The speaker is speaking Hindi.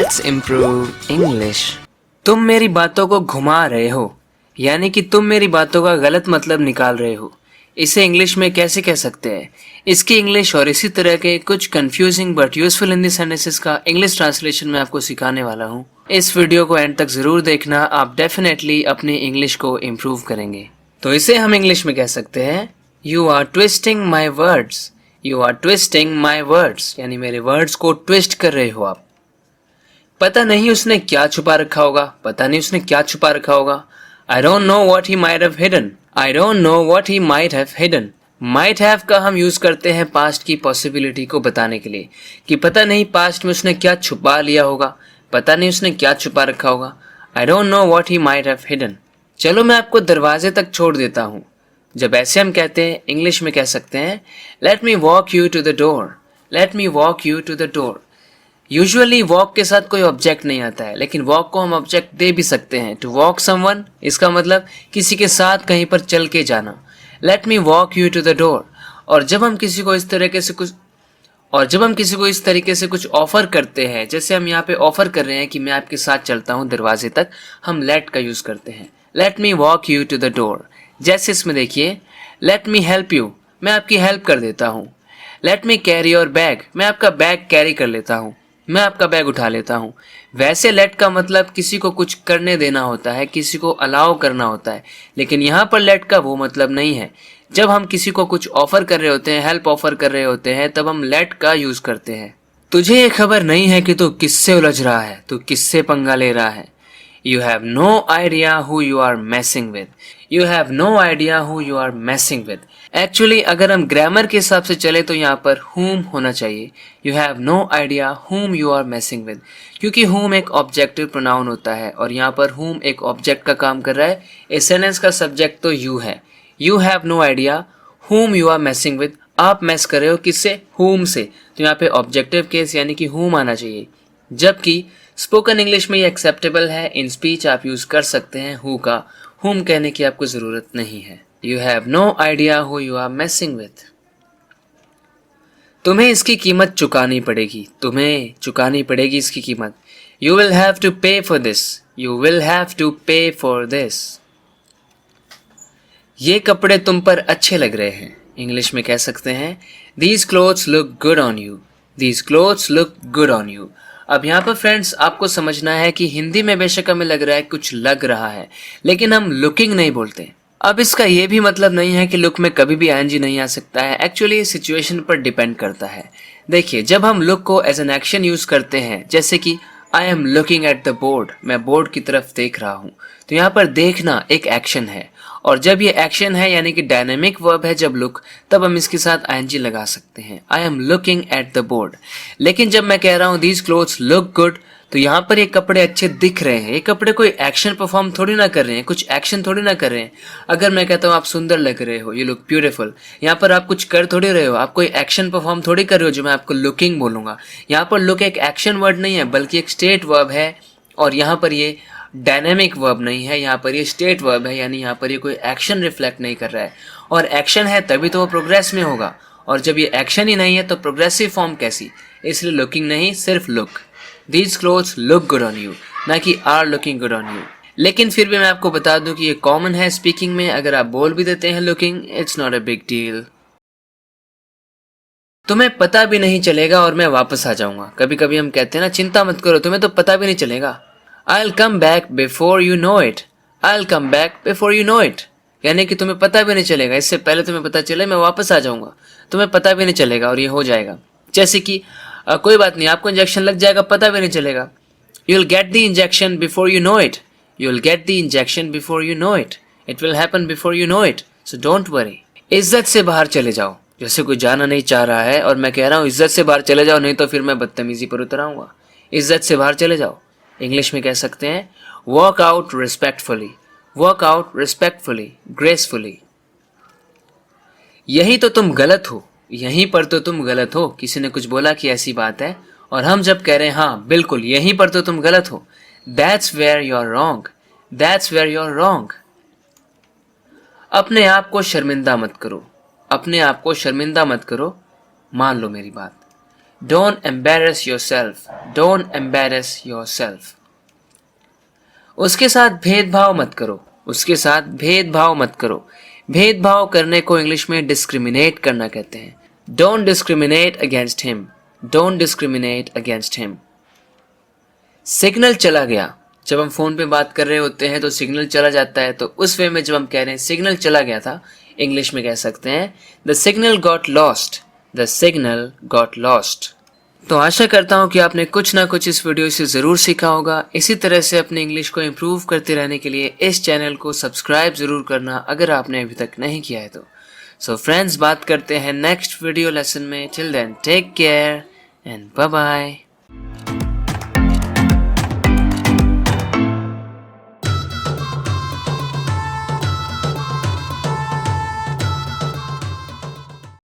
Let's improve English. तुम मेरी बातों को घुमा रहे हो, यानी कि तुम मेरी बातों का गलत मतलब निकाल रहे हो। इसे इंग्लिश में कैसे कह सकते हैं? इसकी इंग्लिश और इसी तरह के कुछ confusing but useful Hindi sentences का इंग्लिश ट्रांसलेशन मैं आपको सिखाने वाला हूँ। इस वीडियो को एंड तक जरूर देखना, आप डेफिनेटली अपनी इंग्लिश को इम्प्रूव करेंगे। तो इसे हम इंग्लिश में कह सकते हैं, you are twisting my words. You are twisting my words, यानी मेरे वर्ड्स को ट्विस्ट कर रहे हो आप। पता नहीं उसने क्या छुपा रखा होगा, पता नहीं उसने क्या छुपा रखा होगा। I don't know what he might have hidden. I don't know what he might have hidden. Might have का हम यूज करते हैं पास्ट की पॉसिबिलिटी को बताने के लिए, कि पता नहीं पास्ट में उसने क्या छुपा लिया होगा, पता नहीं उसने क्या छुपा रखा होगा। I don't know what he might have hidden. चलो मैं आपको दरवाजे तक छोड़ देता हूँ। जब ऐसे हम कहते हैं, इंग्लिश में कह सकते हैं, let me walk you to the door. Let me walk you to the door. Usually walk के साथ कोई ऑब्जेक्ट नहीं आता है, लेकिन वॉक को हम ऑब्जेक्ट दे भी सकते हैं। टू वॉक समवन, इसका मतलब किसी के साथ कहीं पर चल के जाना। Let me walk you to the door. और जब हम किसी को इस तरीके से कुछ ऑफर करते हैं, जैसे हम यहाँ पे ऑफर कर रहे हैं कि मैं आपके साथ चलता हूँ दरवाजे तक, हम लेट का यूज करते हैं। Let me walk you to the door. जैसे इसमें देखिए, लेट मी हेल्प यू, मैं आपकी हेल्प कर देता हूँ। Let me carry your bag, मैं आपका बैग कैरी कर लेता हूँ, मैं आपका बैग उठा लेता हूँ। वैसे लेट का मतलब किसी को कुछ करने देना होता है, किसी को अलाउ करना होता है, लेकिन यहाँ पर लेट का वो मतलब नहीं है। जब हम किसी को कुछ ऑफर कर रहे होते हैं, हेल्प ऑफर कर रहे होते हैं, तब हम लेट का यूज करते हैं। तुझे ये खबर नहीं है कि तू किससे उलझ रहा है, तू किससे पंगा ले रहा है। You have no idea who you are messing with. You have no idea who you are messing with. Actually, अगर हम ग्रामर के हिसाब से चले तो यहाँ पर whom होना चाहिए। You have no idea whom you are messing with. क्योंकि whom एक ऑब्जेक्टिव प्रोनाउन होता है और यहाँ पर whom एक ऑब्जेक्ट का काम कर रहा है। इस सेंटेंस का सब्जेक्ट तो you है। You have no idea whom you are messing with. आप मैस कर रहे हो किससे? whom से। तो यहाँ पे ऑब्जेक्टिव केस यानी कि whom आना चाहिए। जबकि स्पोकन इंग्लिश में ये एक्सेप्टेबल है, इन स्पीच आप यूज कर सकते हैं हु का। हुम कहने की आपको जरूरत नहीं है। You have no idea who you are messing with. तुम्हें इसकी कीमत चुकानी पड़ेगी, तुम्हें चुकानी पड़ेगी इसकी कीमत। You will have to pay for this. You will have to pay for this. ये कपड़े तुम पर अच्छे लग रहे हैं। इंग्लिश में कह सकते हैं, these clothes look good on you. These clothes look good on you. अब यहाँ पर फ्रेंड्स आपको समझना है कि हिंदी में बेशक हमें लग रहा है कुछ लग रहा है, लेकिन हम लुकिंग नहीं बोलते। अब इसका ये भी मतलब नहीं है कि लुक में कभी भी आईएनजी नहीं आ सकता है। एक्चुअली सिचुएशन पर डिपेंड करता है। देखिए, जब हम लुक को एज एन एक्शन यूज करते हैं, जैसे कि I am looking at the board, मैं बोर्ड की तरफ देख रहा हूँ, तो यहाँ पर देखना एक एक्शन है। और जब ये एक्शन है यानी कि डायनेमिक वर्ब है जब लुक, तब हम इसके साथ आईएनजी लगा सकते हैं। I am looking at the board. लेकिन जब मैं कह रहा हूँ दीज क्लोथ्स लुक गुड, तो यहाँ पर ये कपड़े अच्छे दिख रहे हैं। ये कपड़े कोई एक्शन परफॉर्म थोड़ी ना कर रहे हैं, कुछ एक्शन थोड़ी ना कर रहे हैं। अगर मैं कहता हूँ आप सुंदर लग रहे हो, यू लुक ब्यूटीफुल, यहाँ पर आप कुछ कर थोड़ी रहे हो, आप कोई एक्शन परफॉर्म थोड़ी कर रहे हो जो मैं आपको लुकिंग बोलूंगा। यहाँ पर लुक एक एक्शन वर्ड नहीं है, बल्कि एक स्टेट वर्ब है। और यहाँ पर ये डायनेमिक वर्ब नहीं है, यहाँ पर ये स्टेट वर्ब है, यानी यहाँ पर ये कोई एक्शन रिफ्लेक्ट नहीं कर रहा है। और एक्शन है तभी तो वो प्रोग्रेस में होगा, और जब ये एक्शन ही नहीं है तो प्रोग्रेसिव फॉर्म कैसी? इसलिए लुकिंग नहीं, सिर्फ look. These clothes look good on you, ना कि are looking good on you. लेकिन फिर भी मैं आपको बता दूं कि ये कॉमन है स्पीकिंग में। अगर आप बोल भी देते हैं looking, it's not a big deal. तुम्हें पता भी नहीं चलेगा और मैं वापस आ जाऊंगा। कभी कभी हम कहते हैं ना, चिंता मत करो, तुम्हें तो पता भी नहीं चलेगा। I'll come back before you know it. I'll come back before you know it. यानी कि तुम्हें पता भी नहीं चलेगा, इससे पहले तुम्हें पता चले मैं वापस आ जाऊंगा। तुम्हें पता भी नहीं चलेगा और ये हो जाएगा। जैसे कि कोई बात नहीं, आपको इंजेक्शन लग जाएगा, पता भी नहीं चलेगा। You'll get the injection before you know it. You'll get the injection before you know it. It will happen before you know it. So don't worry. इज्जत से बाहर चले जाओ। जैसे कोई जाना नहीं चाह रहा है और मैं कह रहा हूँ इज्जत से बाहर चले जाओ, नहीं तो फिर मैं बदतमीजी पर उतर आऊंगा। इज्जत से बाहर चले जाओ। इंग्लिश में कह सकते हैं, walk out respectfully. Walk out respectfully, gracefully. यही तो तुम गलत हो, यहीं पर तो तुम गलत हो। किसी ने कुछ बोला कि ऐसी बात है, और हम जब कह रहे हैं हाँ बिल्कुल यहीं पर तो तुम गलत हो, that's where you are wrong. That's where you are wrong. अपने आप को शर्मिंदा मत करो। अपने आप को शर्मिंदा मत करो, मान लो मेरी बात। Don't embarrass yourself, don't embarrass yourself. उसके साथ भेदभाव मत करो, उसके साथ भेदभाव मत करो। भेदभाव करने को इंग्लिश में डिस्क्रिमिनेट करना कहते हैं। Don't discriminate against him, don't discriminate against him. Signal चला गया, जब हम फोन पे बात कर रहे होते हैं तो सिग्नल चला जाता है, तो उस वे में जब हम कह रहे हैं सिग्नल चला गया था, इंग्लिश में कह सकते हैं the signal got lost, the signal got lost. तो आशा करता हूँ कि आपने कुछ ना कुछ इस वीडियो से ज़रूर सीखा होगा। इसी तरह से अपने इंग्लिश को इम्प्रूव करते रहने के लिए इस चैनल को सब्सक्राइब ज़रूर करना अगर आपने अभी तक नहीं किया है तो। सो फ्रेंड्स, बात करते हैं नेक्स्ट वीडियो लेसन में। Till then take care and bye bye.